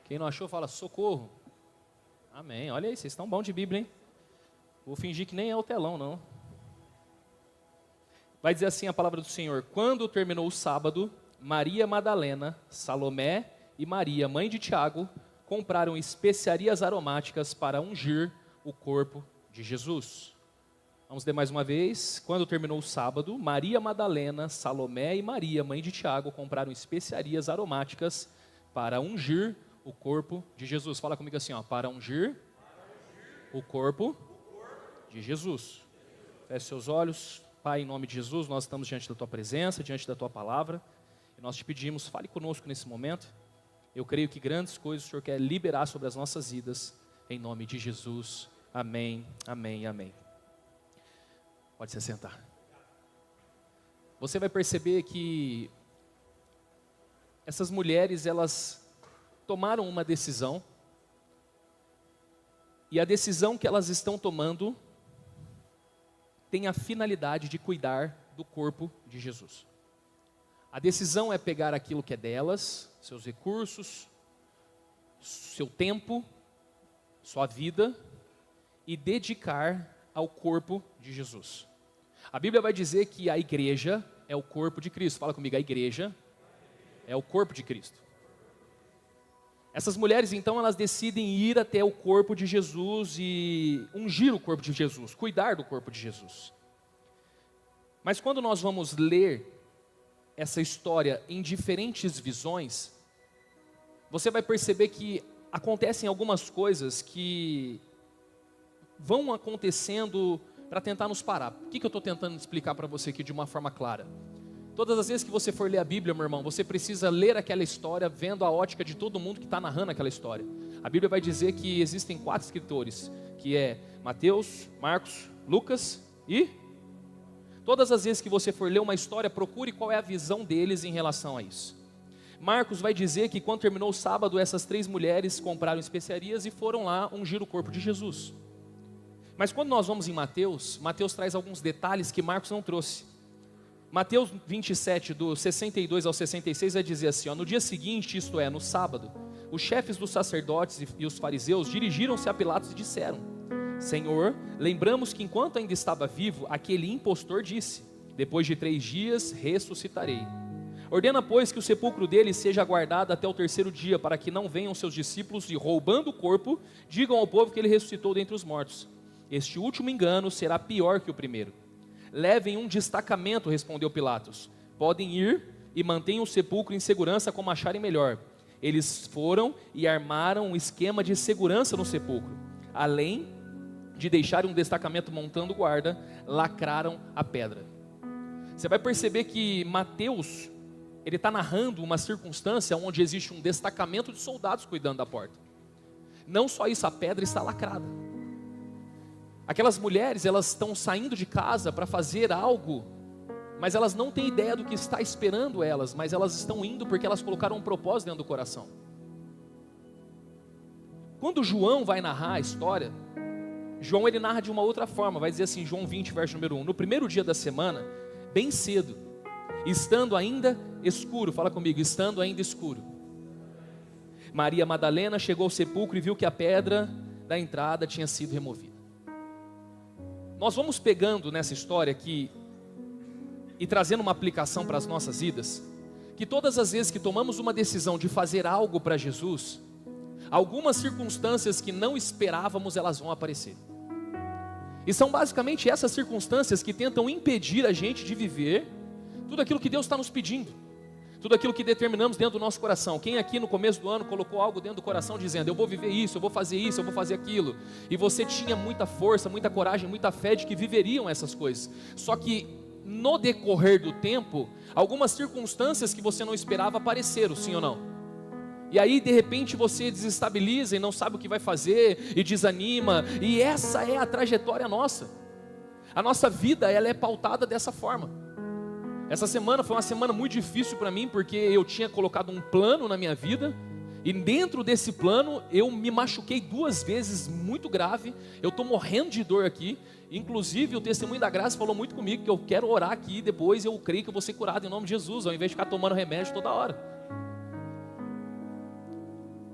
Quem não achou, fala socorro. Amém. Olha aí, vocês estão bons de Bíblia, hein? Vou fingir que nem é o telão, não. Vai dizer assim a palavra do Senhor: quando terminou o sábado, Maria Madalena, Salomé e Maria, mãe de Tiago, compraram especiarias aromáticas para ungir o corpo de Jesus. Vamos ler mais uma vez. Quando terminou o sábado, Maria Madalena, Salomé e Maria, mãe de Tiago, compraram especiarias aromáticas para ungir o corpo de Jesus. Fala comigo assim, ó, para ungir o corpo de Jesus. Feche seus olhos. Pai, em nome de Jesus, nós estamos diante da Tua presença, diante da Tua palavra, e nós te pedimos, fale conosco nesse momento. Eu creio que grandes coisas o Senhor quer liberar sobre as nossas vidas, em nome de Jesus. Amém, amém, amém. Pode se sentar. Você vai perceber que essas mulheres, elas tomaram uma decisão, e a decisão que elas estão tomando tem a finalidade de cuidar do corpo de Jesus. A decisão é pegar aquilo que é delas, seus recursos, seu tempo, sua vida, e dedicar ao corpo de Jesus. A Bíblia vai dizer que a igreja é o corpo de Cristo. Fala comigo, a igreja é o corpo de Cristo. Essas mulheres, então, elas decidem ir até o corpo de Jesus e ungir o corpo de Jesus, cuidar do corpo de Jesus. Mas quando nós vamos ler essa história em diferentes visões, você vai perceber que acontecem algumas coisas que vão acontecendo para tentar nos parar. O que eu estou tentando explicar para você aqui de uma forma clara? Todas as vezes que você for ler a Bíblia, meu irmão, você precisa ler aquela história vendo a ótica de todo mundo que está narrando aquela história. A Bíblia vai dizer que existem 4 escritores, que é Mateus, Marcos, Lucas e... Todas as vezes que você for ler uma história, procure qual é a visão deles em relação a isso. Marcos vai dizer que quando terminou o sábado, essas 3 mulheres compraram especiarias e foram lá ungir o corpo de Jesus. Mas quando nós vamos em Mateus, Mateus traz alguns detalhes que Marcos não trouxe. Mateus 27, do 62 ao 66, vai dizer assim, ó, no dia seguinte, isto é, no sábado, os chefes dos sacerdotes e os fariseus dirigiram-se a Pilatos e disseram: Senhor, lembramos que enquanto ainda estava vivo, aquele impostor disse: depois de 3 dias ressuscitarei. Ordena, pois, que o sepulcro dele seja guardado até o 3º dia, para que não venham seus discípulos e, roubando o corpo, digam ao povo que ele ressuscitou dentre os mortos. Este último engano será pior que o primeiro. Levem um destacamento, respondeu Pilatos. Podem ir e mantenham o sepulcro em segurança como acharem melhor. Eles foram e armaram um esquema de segurança no sepulcro. Além de deixarem um destacamento montando guarda, lacraram a pedra. Você vai perceber que Mateus, ele está narrando uma circunstância onde existe um destacamento de soldados cuidando da porta. Não só isso, a pedra está lacrada. Aquelas mulheres, elas estão saindo de casa para fazer algo, mas elas não têm ideia do que está esperando elas, mas elas estão indo porque elas colocaram um propósito dentro do coração. Quando João vai narrar a história, João ele narra de uma outra forma, vai dizer assim, João 20, verso número 1, no primeiro dia da semana, bem cedo, estando ainda escuro, fala comigo, estando ainda escuro, Maria Madalena chegou ao sepulcro e viu que a pedra da entrada tinha sido removida. Nós vamos pegando nessa história aqui e trazendo uma aplicação para as nossas vidas, que todas as vezes que tomamos uma decisão de fazer algo para Jesus, algumas circunstâncias que não esperávamos, elas vão aparecer. E são basicamente essas circunstâncias que tentam impedir a gente de viver tudo aquilo que Deus está nos pedindo, tudo aquilo que determinamos dentro do nosso coração. Quem aqui no começo do ano colocou algo dentro do coração dizendo: eu vou viver isso, eu vou fazer isso, eu vou fazer aquilo, e você tinha muita força, muita coragem, muita fé de que viveriam essas coisas, só que no decorrer do tempo, algumas circunstâncias que você não esperava apareceram, sim ou não? E aí de repente você desestabiliza e não sabe o que vai fazer, e desanima, e essa é a trajetória nossa. A nossa vida, ela é pautada dessa forma. Essa semana foi uma semana muito difícil para mim, porque eu tinha colocado um plano na minha vida, e dentro desse plano eu me machuquei 2 vezes muito grave. Eu estou morrendo de dor aqui. Inclusive o testemunho da graça falou muito comigo, que eu quero orar aqui depois, eu creio que eu vou ser curado em nome de Jesus, ao invés de ficar tomando remédio toda hora.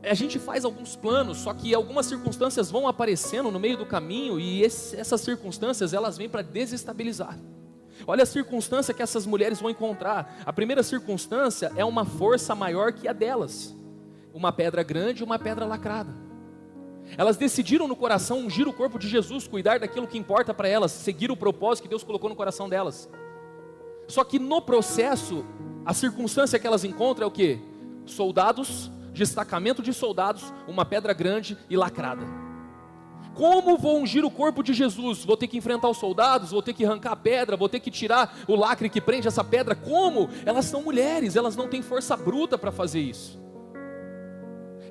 a gente faz alguns planos, só que algumas circunstâncias vão aparecendo no meio do caminho, e essas circunstâncias, elas vêm para desestabilizar. Olha a circunstância que essas mulheres vão encontrar. A primeira circunstância é uma força maior que a delas. Uma pedra grande e uma pedra lacrada. Elas decidiram no coração ungir o corpo de Jesus, cuidar daquilo que importa para elas, seguir o propósito que Deus colocou no coração delas. Só que no processo, a circunstância que elas encontram é o quê? Soldados, destacamento de soldados, uma pedra grande e lacrada. Como vou ungir o corpo de Jesus? Vou ter que enfrentar os soldados, vou ter que arrancar a pedra, vou ter que tirar o lacre que prende essa pedra. Como? Elas são mulheres, elas não têm força bruta para fazer isso.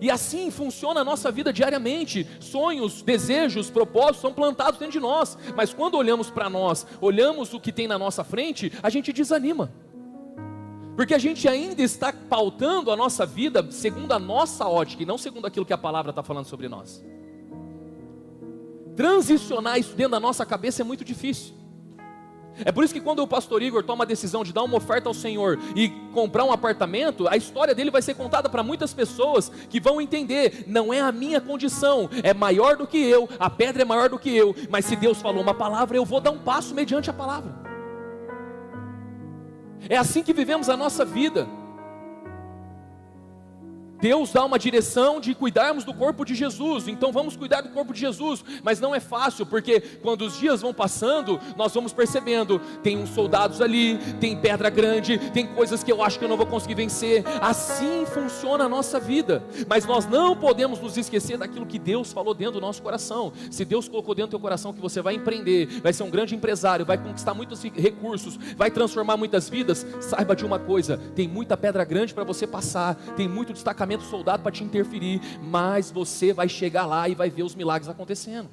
E assim funciona a nossa vida diariamente. Sonhos, desejos, propósitos são plantados dentro de nós. Mas quando olhamos para nós, olhamos o que tem na nossa frente, a gente desanima. Porque a gente ainda está pautando a nossa vida segundo a nossa ótica e não segundo aquilo que a palavra está falando sobre nós. Transicionar isso dentro da nossa cabeça é muito difícil. É por isso que quando o pastor Igor toma a decisão de dar uma oferta ao Senhor e comprar um apartamento, a história dele vai ser contada para muitas pessoas que vão entender, não é a minha condição, é maior do que eu, a pedra é maior do que eu, mas se Deus falou uma palavra, eu vou dar um passo mediante a palavra. É assim que vivemos a nossa vida. Deus dá uma direção de cuidarmos do corpo de Jesus, então vamos cuidar do corpo de Jesus, mas não é fácil, porque quando os dias vão passando, nós vamos percebendo, tem uns soldados ali, tem pedra grande, tem coisas que eu acho que eu não vou conseguir vencer. Assim funciona a nossa vida, mas nós não podemos nos esquecer daquilo que Deus falou dentro do nosso coração. Se Deus colocou dentro do teu coração que você vai empreender, vai ser um grande empresário, vai conquistar muitos recursos, vai transformar muitas vidas, saiba de uma coisa, tem muita pedra grande para você passar, tem muito destacamento soldado para te interferir, mas você vai chegar lá e vai ver os milagres acontecendo.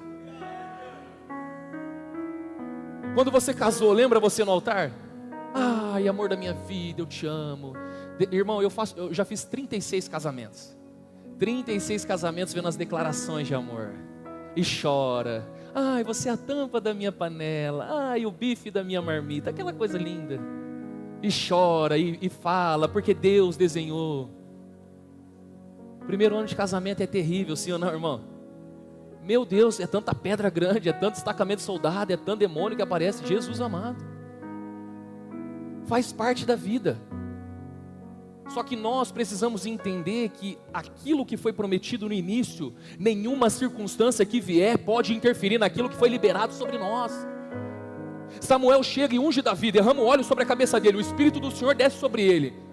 Quando você casou, lembra você no altar? Ai, amor da minha vida, eu te amo. Irmão, eu já fiz 36 casamentos. 36 casamentos vendo as declarações de amor. E chora. Ai, você é a tampa da minha panela. Ai, o bife da minha marmita. Aquela coisa linda. E chora e fala, porque Deus desenhou. Primeiro ano de casamento é terrível, sim ou não, irmão? Meu Deus, é tanta pedra grande, é tanto destacamento de soldado, é tanto demônio que aparece. Jesus amado, faz parte da vida. Só que nós precisamos entender que aquilo que foi prometido no início, nenhuma circunstância que vier pode interferir naquilo que foi liberado sobre nós. Samuel chega e unge Davi, derrama o óleo sobre a cabeça dele, o Espírito do Senhor desce sobre ele.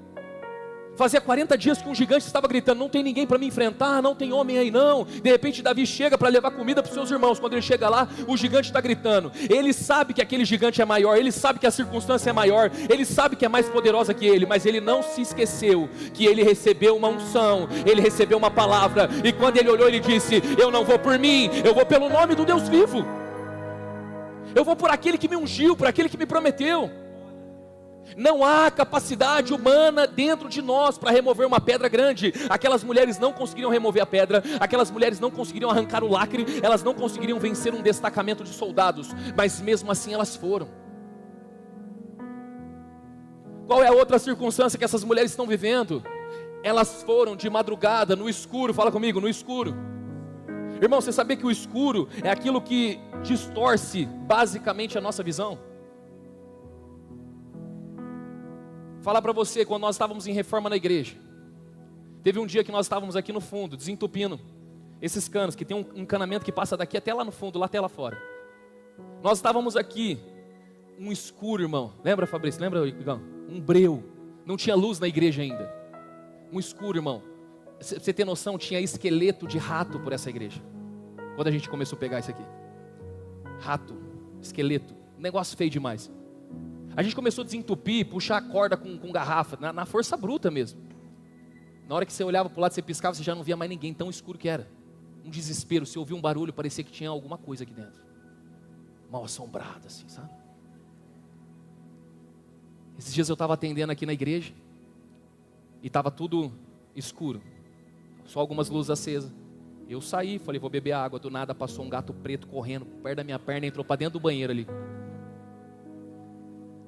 Fazia 40 dias que um gigante estava gritando, não tem ninguém para me enfrentar, não tem homem aí não. De repente Davi chega para levar comida para os seus irmãos. Quando ele chega lá, o gigante está gritando. Ele sabe que aquele gigante é maior, ele sabe que a circunstância é maior, ele sabe que é mais poderosa que ele, mas ele não se esqueceu que ele recebeu uma unção, ele recebeu uma palavra, e quando ele olhou ele disse, eu não vou por mim, eu vou pelo nome do Deus vivo, eu vou por aquele que me ungiu, por aquele que me prometeu. Não há capacidade humana dentro de nós para remover uma pedra grande. Aquelas mulheres não conseguiriam remover a pedra, aquelas mulheres não conseguiriam arrancar o lacre, elas não conseguiriam vencer um destacamento de soldados, mas mesmo assim elas foram. Qual é a outra circunstância que essas mulheres estão vivendo? Elas foram de madrugada, no escuro, fala comigo, no escuro. Irmão, você sabia que o escuro é aquilo que distorce basicamente a nossa visão? Falar para você, quando nós estávamos em reforma na igreja, teve um dia que nós estávamos aqui no fundo, desentupindo esses canos, que tem um encanamento que passa daqui até lá no fundo, lá até lá fora. Nós estávamos aqui, um escuro, irmão. Lembra, Fabrício? Lembra, Igão? Um breu. Não tinha luz na igreja ainda. Um escuro, irmão. Você tem noção, tinha esqueleto de rato por essa igreja. Quando a gente começou a pegar isso aqui. Rato, esqueleto, negócio feio demais. A gente começou a desentupir, puxar a corda com garrafa, na força bruta mesmo. Na hora que você olhava para o lado, você piscava, você já não via mais ninguém, tão escuro que era. Um desespero, você ouvia um barulho, parecia que tinha alguma coisa aqui dentro. Mal assombrado assim, sabe? Esses dias eu estava atendendo aqui na igreja, e estava tudo escuro, só algumas luzes acesas. Eu saí, falei, vou beber água, do nada passou um gato preto correndo, perto da minha perna, entrou para dentro do banheiro ali.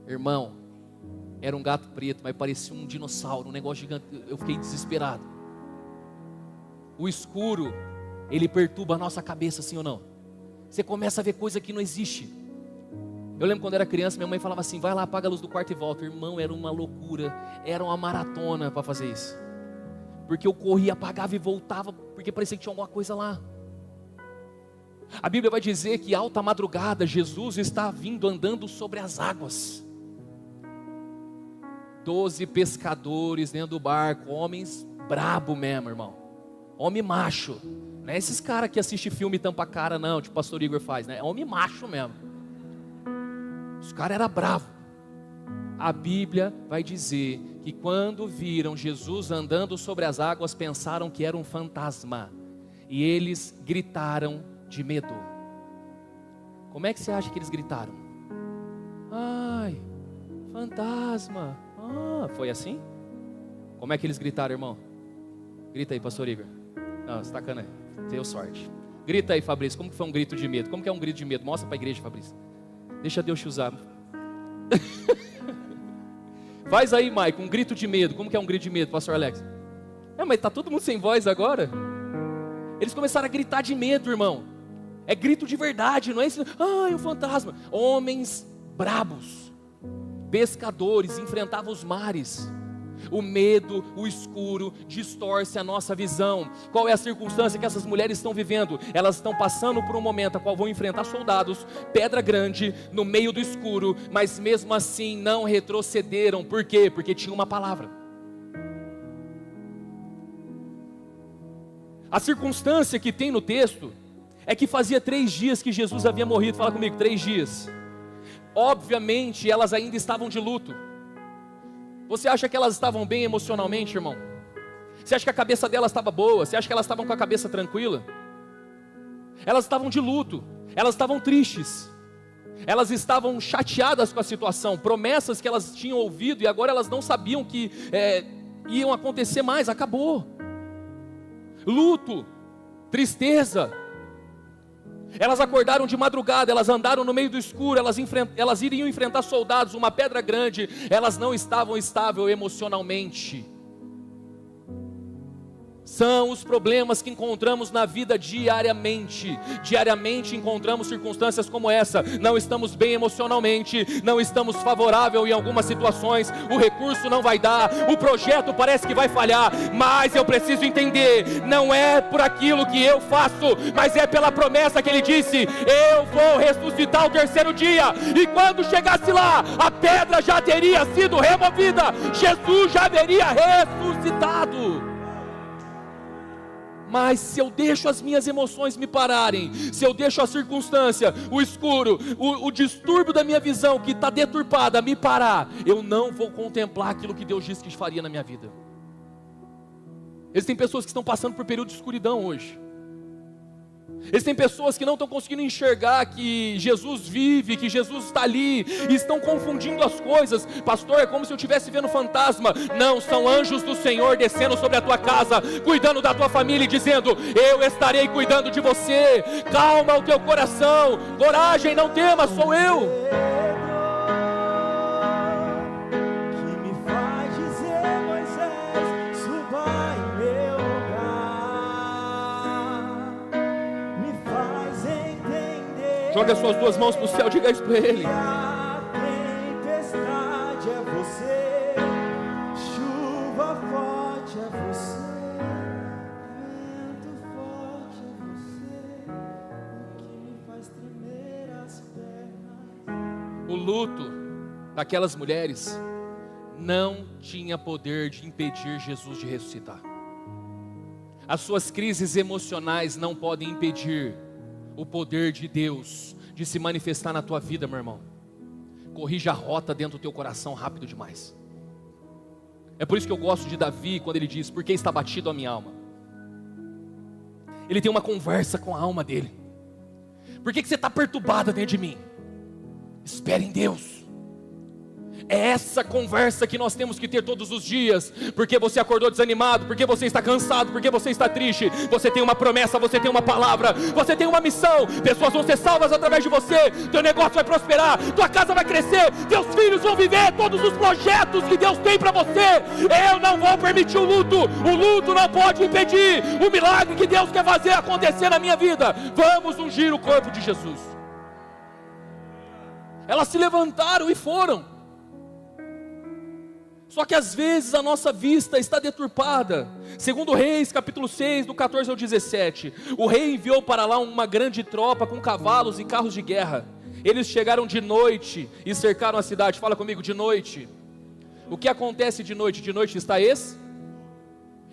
Irmão, era um gato preto, mas parecia um dinossauro, um negócio gigante. Eu fiquei desesperado. o escuro, ele perturba a nossa cabeça, sim ou não? Você começa a ver coisa que não existe. Eu lembro quando era criança, minha mãe falava assim, vai lá, apaga a luz do quarto e volta. Irmão, era uma loucura, era uma maratona para fazer isso. Porque eu corria, apagava e voltava, porque parecia que tinha alguma coisa lá. A Bíblia vai dizer que alta madrugada, Jesus está vindo andando sobre as águas. 12 pescadores dentro do barco, homens brabo mesmo, irmão. Homem macho. Não é esses caras que assistem filme e tampa a cara, não, tipo o pastor Igor faz, né? É homem macho mesmo. Os caras eram bravos. A Bíblia vai dizer que quando viram Jesus andando sobre as águas, pensaram que era um fantasma. E eles gritaram de medo. Como é que você acha que eles gritaram? Ai, fantasma. Ah, foi assim? Como é que eles gritaram, irmão? Grita aí, pastor Igor. Não, você tá cana aí. Deu sorte. Grita aí, Fabrício. Como que foi um grito de medo? Como que é um grito de medo? Mostra para a igreja, Fabrício. Deixa Deus te usar. Faz aí, Maico, um grito de medo. Como que é um grito de medo, pastor Alex? Mas tá todo mundo sem voz agora. Eles começaram a gritar de medo, irmão. É grito de verdade, não é esse, ai, um fantasma. Homens brabos, pescadores, enfrentavam os mares. O medo, o escuro, distorce a nossa visão. Qual é a circunstância que essas mulheres estão vivendo? Elas estão passando por um momento a qual vão enfrentar soldados, pedra grande, no meio do escuro, mas mesmo assim não retrocederam. Por quê? Porque tinha uma palavra. A circunstância que tem no texto é que fazia 3 dias que Jesus havia morrido. Fala comigo, 3 dias. Obviamente elas ainda estavam de luto. Você acha que elas estavam bem emocionalmente, irmão? Você acha que a cabeça delas estava boa? Você acha que elas estavam com a cabeça tranquila? Elas estavam de luto, elas estavam tristes, elas estavam chateadas com a situação, promessas que elas tinham ouvido e agora elas não sabiam que iam acontecer mais, acabou. Luto, tristeza. Elas acordaram de madrugada, elas andaram no meio do escuro, elas iriam enfrentar soldados, uma pedra grande, elas não estavam estáveis emocionalmente. São os problemas que encontramos na vida diariamente. Diariamente encontramos circunstâncias como essa. Não estamos bem emocionalmente, não estamos favoráveis em algumas situações, o recurso não vai dar, o projeto parece que vai falhar, mas eu preciso entender, não é por aquilo que eu faço, mas é pela promessa que ele disse, eu vou ressuscitar ao 3º dia, e quando chegasse lá, a pedra já teria sido removida, Jesus já haveria ressuscitado. Mas se eu deixo as minhas emoções me pararem, se eu deixo a circunstância, o escuro, o distúrbio da minha visão que está deturpada me parar, eu não vou contemplar aquilo que Deus disse que faria na minha vida. Existem pessoas que estão passando por período de escuridão hoje. Existem pessoas que não estão conseguindo enxergar que Jesus vive, que Jesus está ali, e estão confundindo as coisas. Pastor, é como se eu estivesse vendo fantasma. Não, são anjos do Senhor descendo sobre a tua casa, cuidando da tua família e dizendo, eu estarei cuidando de você. Calma o teu coração, coragem, não temas, sou eu. Joga as suas 2 mãos para o céu, diga isso para ele. A tempestade é você, chuva forte é você, vento forte é você, o que me faz tremer as pernas. O luto daquelas mulheres não tinha poder de impedir Jesus de ressuscitar. As suas crises emocionais não podem impedir o poder de Deus de se manifestar na tua vida, meu irmão. Corrija a rota dentro do teu coração rápido demais. É por isso que eu gosto de Davi quando ele diz, porque está batido a minha alma. Ele tem uma conversa com a alma dele. Por que você está perturbada dentro de mim? Espere em Deus. É essa conversa que nós temos que ter todos os dias. Porque você acordou desanimado, porque você está cansado, porque você está triste. Você tem uma promessa, você tem uma palavra, você tem uma missão. Pessoas vão ser salvas através de você. Teu negócio vai prosperar, tua casa vai crescer, teus filhos vão viver todos os projetos que Deus tem para você. Eu não vou permitir o luto não pode impedir o milagre que Deus quer fazer acontecer na minha vida. Vamos ungir o corpo de Jesus. Elas se levantaram e foram. Só que às vezes a nossa vista está deturpada. Segundo Reis, capítulo 6, do 14 ao 17. O rei enviou para lá uma grande tropa com cavalos e carros de guerra. Eles chegaram de noite e cercaram a cidade. Fala comigo, de noite. O que acontece de noite? De noite está É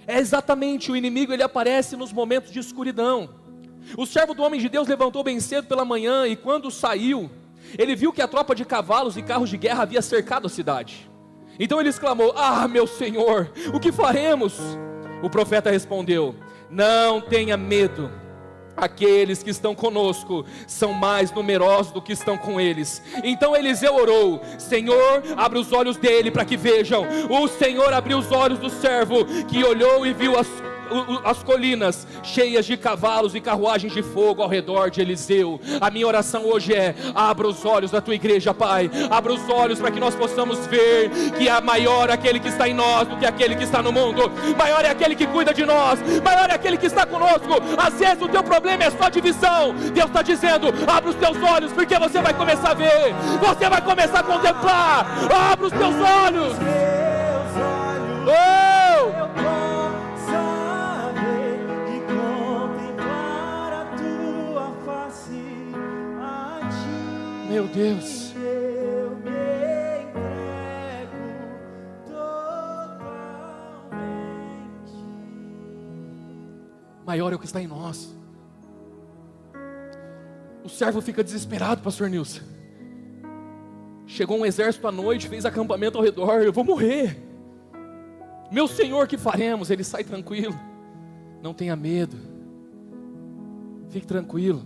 exatamente, o inimigo ele aparece nos momentos de escuridão. O servo do homem de Deus levantou bem cedo pela manhã e quando saiu, ele viu que a tropa de cavalos e carros de guerra havia cercado a cidade. Então ele exclamou: ah, meu senhor, o que faremos? O profeta respondeu: não tenha medo, aqueles que estão conosco são mais numerosos do que estão com eles. Então Eliseu orou: Senhor, abre os olhos dele para que vejam. O Senhor abriu os olhos do servo, que olhou e viu as colinas cheias de cavalos e carruagens de fogo ao redor de Eliseu. A minha oração hoje é: abra os olhos da tua igreja, Pai. Abra os olhos para que nós possamos ver que é maior aquele que está em nós do que aquele que está no mundo. Maior é aquele que cuida de nós, maior é aquele que está conosco. Às vezes o teu problema é só divisão. Deus está dizendo: abra os teus olhos, porque você vai começar a ver, você vai começar a contemplar. Abra os teus olhos. Meu Deus, eu me entrego totalmente. maior é o que está em nós. O servo fica desesperado, pastor Nilson. Chegou um exército à noite, fez acampamento ao redor. Eu vou morrer. Meu senhor, que faremos? Ele sai tranquilo. Não tenha medo. Fique tranquilo.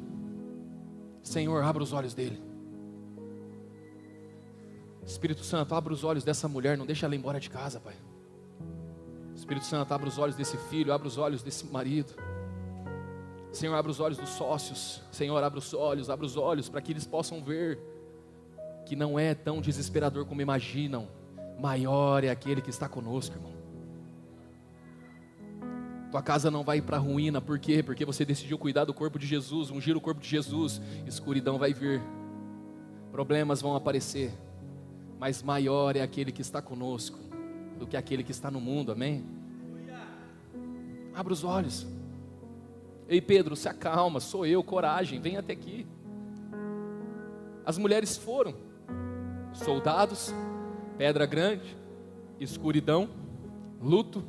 Senhor, abra os olhos dele. Espírito Santo, abra os olhos dessa mulher, não deixa ela ir embora de casa, Pai. Espírito Santo, abra os olhos desse filho, abra os olhos desse marido. Senhor, abra os olhos dos sócios. Senhor, abra os olhos para que eles possam ver que não é tão desesperador como imaginam. Maior é aquele que está conosco, irmão. Tua casa não vai para a ruína, por quê? Porque você decidiu cuidar do corpo de Jesus, ungir o corpo de Jesus. Escuridão vai vir, problemas vão aparecer, mas maior é aquele que está conosco do que aquele que está no mundo, amém? Abra os olhos. Ei Pedro, se acalma, sou eu, coragem, vem até aqui. As mulheres foram, soldados, pedra grande, escuridão, luto,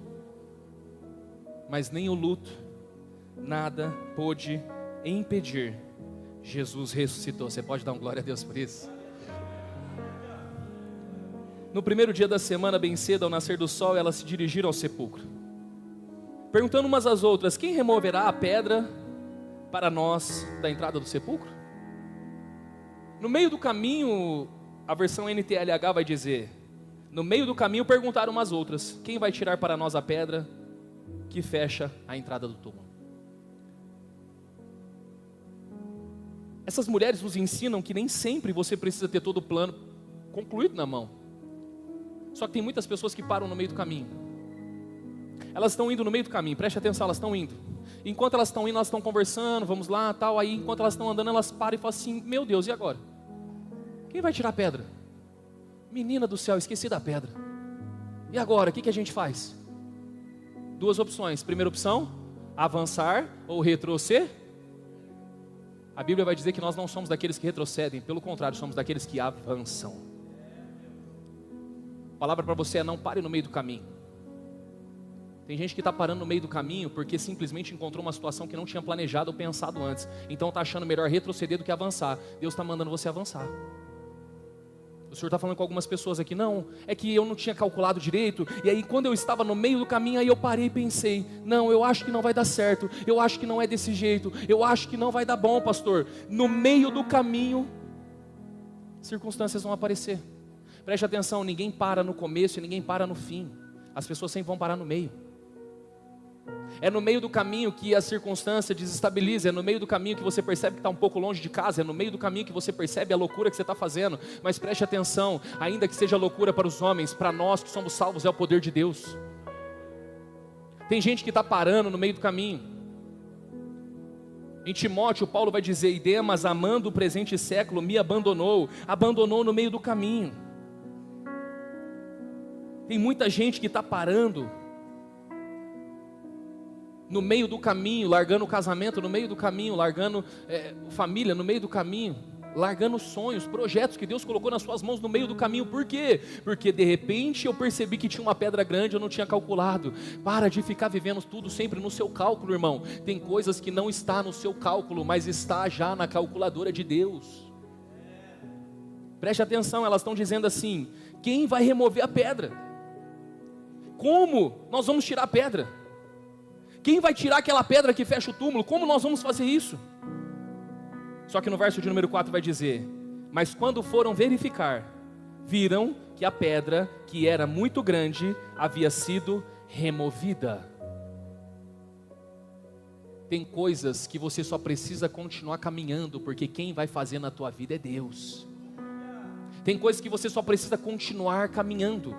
mas nem o luto, nada pôde impedir. Jesus ressuscitou. Você pode dar um glória a Deus por isso? No primeiro dia da semana, bem cedo, ao nascer do sol, elas se dirigiram ao sepulcro, perguntando umas às outras: quem removerá a pedra para nós da entrada do sepulcro? No meio do caminho, a versão NTLH vai dizer: no meio do caminho perguntaram umas outras: quem vai tirar para nós a pedra que fecha a entrada do túmulo? Essas mulheres nos ensinam que nem sempre você precisa ter todo o plano concluído na mão. Só que tem muitas pessoas que param no meio do caminho. Elas estão indo no meio do caminho, preste atenção, elas estão indo. Enquanto elas estão indo, elas estão conversando, vamos lá, tal. Aí enquanto elas estão andando, elas param e falam assim: meu Deus, e agora? Quem vai tirar a pedra? Menina do céu, esqueci da pedra. E agora, o que a gente faz? Duas opções. Primeira opção, avançar ou retroceder. A Bíblia vai dizer que nós não somos daqueles que retrocedem, pelo contrário, somos daqueles que avançam. A palavra para você é: não pare no meio do caminho. Tem gente que está parando no meio do caminho porque simplesmente encontrou uma situação que não tinha planejado ou pensado antes. Então está achando melhor retroceder do que avançar. Deus está mandando você avançar. O Senhor está falando com algumas pessoas aqui: não, é que eu não tinha calculado direito. E aí quando eu estava no meio do caminho, aí eu parei e pensei: não, eu acho que não vai dar certo. Eu acho que não é desse jeito. Eu acho que não vai dar bom, pastor. No meio do caminho, circunstâncias vão aparecer. Preste atenção, ninguém para no começo e ninguém para no fim. As pessoas sempre vão parar no meio. É no meio do caminho que a circunstância desestabiliza, é no meio do caminho que você percebe que está um pouco longe de casa, é no meio do caminho que você percebe a loucura que você está fazendo. Mas preste atenção, ainda que seja loucura para os homens, para nós que somos salvos é o poder de Deus. Tem gente que está parando no meio do caminho. Em Timóteo, Paulo vai dizer: e Demas, amando o presente século, me abandonou no meio do caminho. Tem muita gente que está parando no meio do caminho, largando o casamento no meio do caminho, largando família no meio do caminho, largando sonhos, projetos que Deus colocou nas suas mãos no meio do caminho. Por quê? Porque de repente eu percebi que tinha uma pedra grande, eu não tinha calculado. Para de ficar vivendo tudo sempre no seu cálculo, irmão. Tem coisas que não está no seu cálculo, mas está já na calculadora de Deus. Preste atenção, elas estão dizendo assim: quem vai remover a pedra? Como nós vamos tirar a pedra? Quem vai tirar aquela pedra que fecha o túmulo? Como nós vamos fazer isso? Só que no verso de número 4 vai dizer: mas quando foram verificar, viram que a pedra, que era muito grande, havia sido removida. Tem coisas que você só precisa continuar caminhando, porque quem vai fazer na tua vida é Deus. Tem coisas que você só precisa continuar caminhando.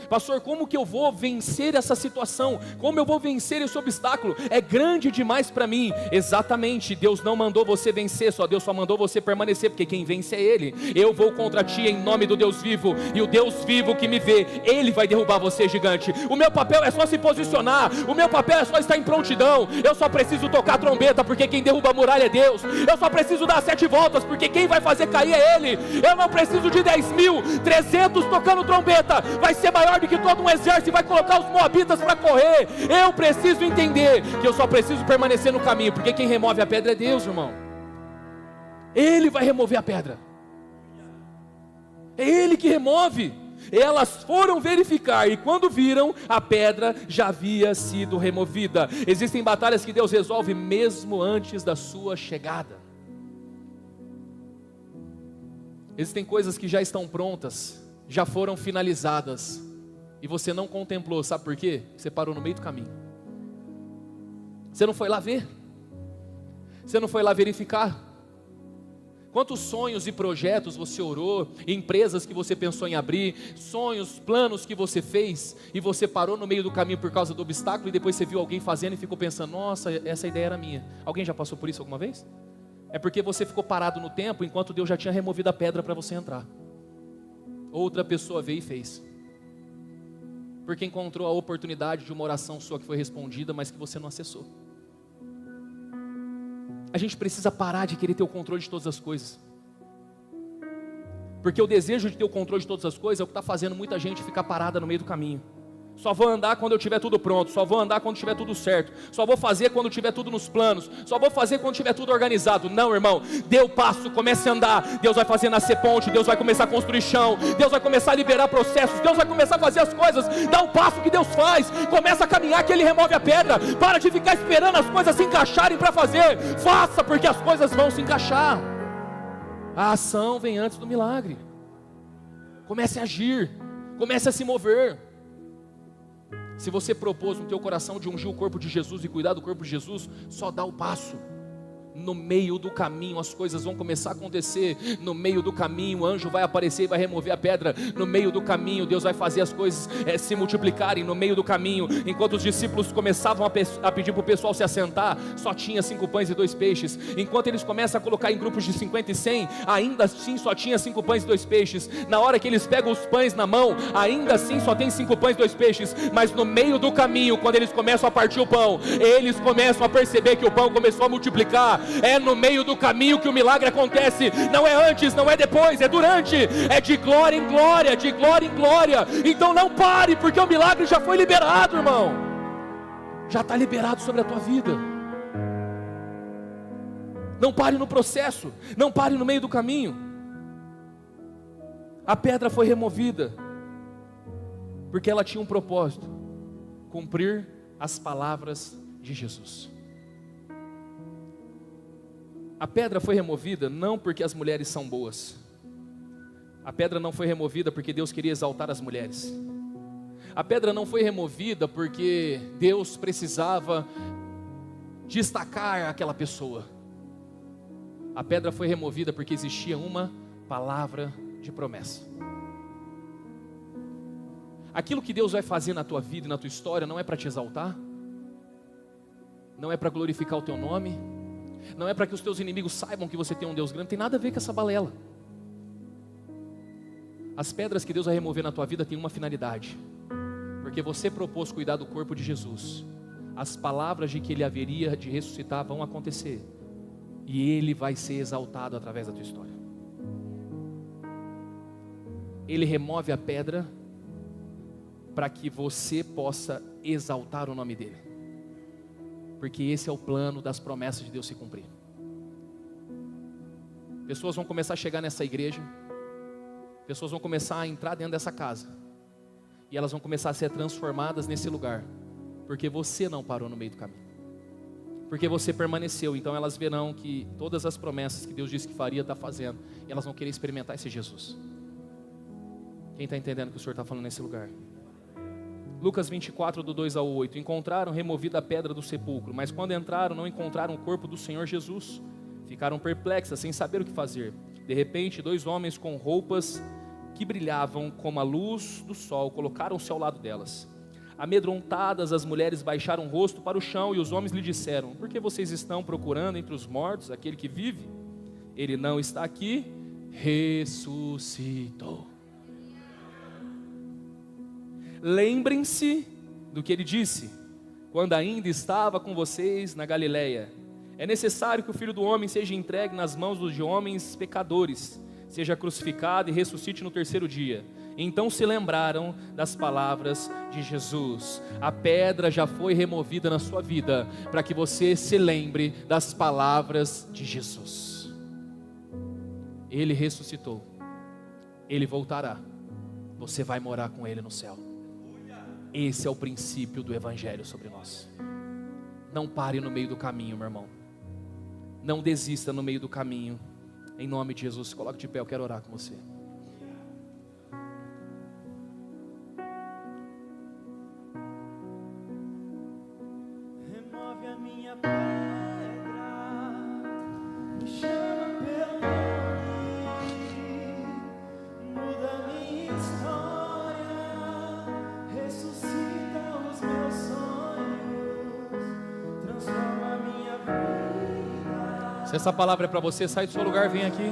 Pastor, como que eu vou vencer essa situação? Como eu vou vencer esse obstáculo? É grande demais para mim. Exatamente, Deus não mandou você vencer, Deus só mandou você permanecer, porque quem vence é Ele. Eu vou contra ti em nome do Deus vivo, e o Deus vivo que me vê, Ele vai derrubar você, gigante. O meu papel é só se posicionar, o meu papel é só estar em prontidão. Eu só preciso tocar a trombeta, porque quem derruba a muralha é Deus. Eu só preciso dar 7 voltas, porque quem vai fazer cair é Ele. Eu não preciso de 10.300 tocando trombeta, vai ser maior do que todo um exército e vai colocar os moabitas para correr. Eu preciso entender que eu só preciso permanecer no caminho, porque quem remove a pedra é Deus, irmão. Ele vai remover a pedra, é Ele que remove. Elas foram verificar e quando viram, a pedra já havia sido removida. Existem batalhas que Deus resolve mesmo antes da sua chegada. Existem coisas que já estão prontas, já foram finalizadas, e você não contemplou. Sabe por quê? Você parou no meio do caminho. Você não foi lá ver. Você não foi lá verificar. Quantos sonhos e projetos você orou, empresas que você pensou em abrir, sonhos, planos que você fez, e você parou no meio do caminho por causa do obstáculo, e depois você viu alguém fazendo e ficou pensando: nossa, essa ideia era minha. Alguém já passou por isso alguma vez? É porque você ficou parado no tempo, enquanto Deus já tinha removido a pedra para você entrar. Outra pessoa veio e fez, porque encontrou a oportunidade de uma oração sua que foi respondida, mas que você não acessou. A gente precisa parar de querer ter o controle de todas as coisas, porque o desejo de ter o controle de todas as coisas é o que está fazendo muita gente ficar parada no meio do caminho. Só vou andar quando eu tiver tudo pronto, só vou andar quando tiver tudo certo, só vou fazer quando tiver tudo nos planos, só vou fazer quando tiver tudo organizado. Não, irmão, dê o passo, comece a andar. Deus vai fazer nascer ponte, Deus vai começar a construir chão, Deus vai começar a liberar processos, Deus vai começar a fazer as coisas. Dá o passo que Deus faz, começa a caminhar que Ele remove a pedra. Para de ficar esperando as coisas se encaixarem para fazer. Faça, porque as coisas vão se encaixar. A ação vem antes do milagre. Comece a agir, comece a se mover. Se você propôs no teu coração de ungir o corpo de Jesus e cuidar do corpo de Jesus, só dá o passo. No meio do caminho as coisas vão começar a acontecer. No meio do caminho o anjo vai aparecer e vai remover a pedra. No meio do caminho Deus vai fazer as coisas se multiplicarem. No meio do caminho, enquanto os discípulos começavam a pedir para o pessoal se assentar, só tinha 5 pães e 2 peixes. Enquanto eles começam a colocar em grupos de 50 e 100, ainda assim só tinha 5 pães e 2 peixes. Na hora que eles pegam os pães na mão, ainda assim só tem 5 pães e 2 peixes. Mas no meio do caminho, quando eles começam a partir o pão, eles começam a perceber que o pão começou a multiplicar. É no meio do caminho que o milagre acontece. Não é antes, não é depois, é durante. É de glória em glória, de glória em glória. Então não pare, porque o milagre já foi liberado, irmão. Já está liberado sobre a tua vida. Não pare no processo, não pare no meio do caminho. A pedra foi removida porque ela tinha um propósito: cumprir as palavras de Jesus. A pedra foi removida não porque as mulheres são boas, A pedra não foi removida porque Deus queria exaltar as mulheres. A pedra não foi removida porque Deus precisava destacar aquela pessoa. A pedra foi removida porque existia uma palavra de promessa. Aquilo que Deus vai fazer na tua vida e na tua história não é para te exaltar, não é para glorificar o teu nome, não é para que os teus inimigos saibam que você tem um Deus grande, não tem nada a ver com essa balela. As pedras que Deus vai remover na tua vida têm uma finalidade, porque você propôs cuidar do corpo de Jesus. As palavras de que Ele haveria de ressuscitar vão acontecer, e Ele vai ser exaltado através da tua história. Ele remove a pedra para que você possa exaltar o nome dEle, porque esse é o plano das promessas de Deus se cumprir. Pessoas vão começar a chegar nessa igreja, pessoas vão começar a entrar dentro dessa casa, e elas vão começar a ser transformadas nesse lugar, porque você não parou no meio do caminho, porque você permaneceu. Então elas verão que todas as promessas que Deus disse que faria, está fazendo, e elas vão querer experimentar esse Jesus. Quem está entendendo o que o Senhor está falando nesse lugar? Lucas 24, do 2 ao 8. Encontraram removida a pedra do sepulcro, mas quando entraram não encontraram o corpo do Senhor Jesus. Ficaram perplexas, sem saber o que fazer. De repente, 2 homens com roupas que brilhavam como a luz do sol colocaram-se ao lado delas. Amedrontadas, as mulheres baixaram o rosto para o chão, e os homens lhe disseram: por que vocês estão procurando entre os mortos aquele que vive? Ele não está aqui, ressuscitou. Lembrem-se do que ele disse, quando ainda estava com vocês na Galileia: é necessário que o Filho do Homem seja entregue nas mãos de homens pecadores, seja crucificado e ressuscite no 3º dia. Então se lembraram das palavras de Jesus. A pedra já foi removida na sua vida, para que você se lembre das palavras de Jesus. Ele ressuscitou, Ele voltará, você vai morar com Ele no céu. Esse é o princípio do Evangelho sobre nós. Não pare no meio do caminho, meu irmão. Não desista no meio do caminho. Em nome de Jesus, coloque de pé, eu quero orar com você. Remove a minha pedra, me chama pelo nome, muda a minha história, ressuscita os meus sonhos, transforma a minha vida. Se essa palavra é para você, sai do seu lugar, vem aqui.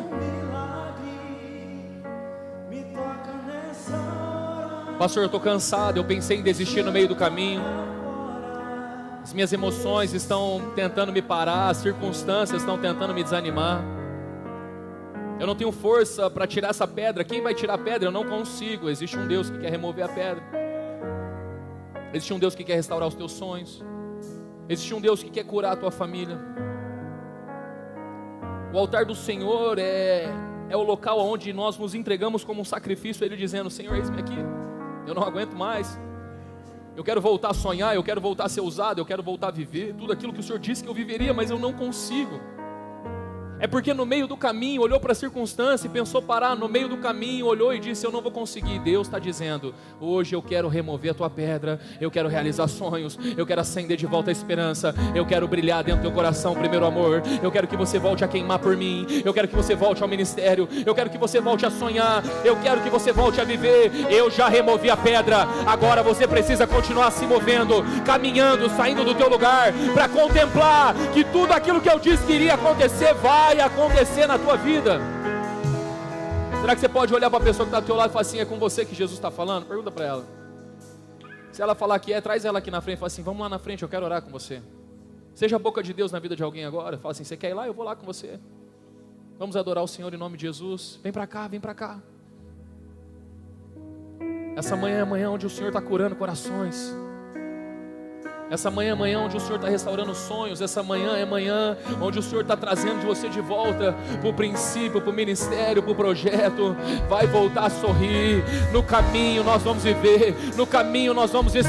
Me toca nessa hora. Pastor, eu estou cansado, eu pensei em desistir no meio do caminho. As minhas emoções estão tentando me parar, as circunstâncias estão tentando me desanimar. Eu não tenho força para tirar essa pedra. Quem vai tirar a pedra? Eu não consigo. Existe um Deus que quer remover a pedra. Existe um Deus que quer restaurar os teus sonhos. Existe um Deus que quer curar a tua família. O altar do Senhor é o local onde nós nos entregamos como um sacrifício a Ele, dizendo: Senhor, eis-me aqui, eu não aguento mais, eu quero voltar a sonhar, eu quero voltar a ser ousado, eu quero voltar a viver tudo aquilo que o Senhor disse que eu viveria, mas eu não consigo. É porque no meio do caminho olhou para a circunstância e pensou parar no meio do caminho, olhou e disse: eu não vou conseguir. Deus está dizendo: hoje eu quero remover a tua pedra, eu quero realizar sonhos, eu quero acender de volta a esperança, eu quero brilhar dentro do teu coração, primeiro amor. Eu quero que você volte a queimar por mim, eu quero que você volte ao ministério, eu quero que você volte a sonhar, eu quero que você volte a viver. Eu já removi a pedra, agora você precisa continuar se movendo, caminhando, saindo do teu lugar, para contemplar que tudo aquilo que eu disse que iria acontecer, vai acontecer na tua vida. Será que você pode olhar para a pessoa que está do teu lado e falar assim: é com você que Jesus está falando? Pergunta para ela. Se ela falar que é, traz ela aqui na frente e fala assim: vamos lá na frente, eu quero orar com você. Seja a boca de Deus na vida de alguém agora. Fala assim: você quer ir lá? Eu vou lá com você. Vamos adorar o Senhor em nome de Jesus. Vem para cá, vem para cá. Essa manhã é a manhã onde o Senhor está curando corações. Essa manhã é amanhã onde o Senhor está restaurando sonhos. Essa manhã é amanhã onde o Senhor está trazendo você de volta para o princípio, para o ministério, para o projeto. Vai voltar a sorrir. No caminho nós vamos viver. No caminho nós vamos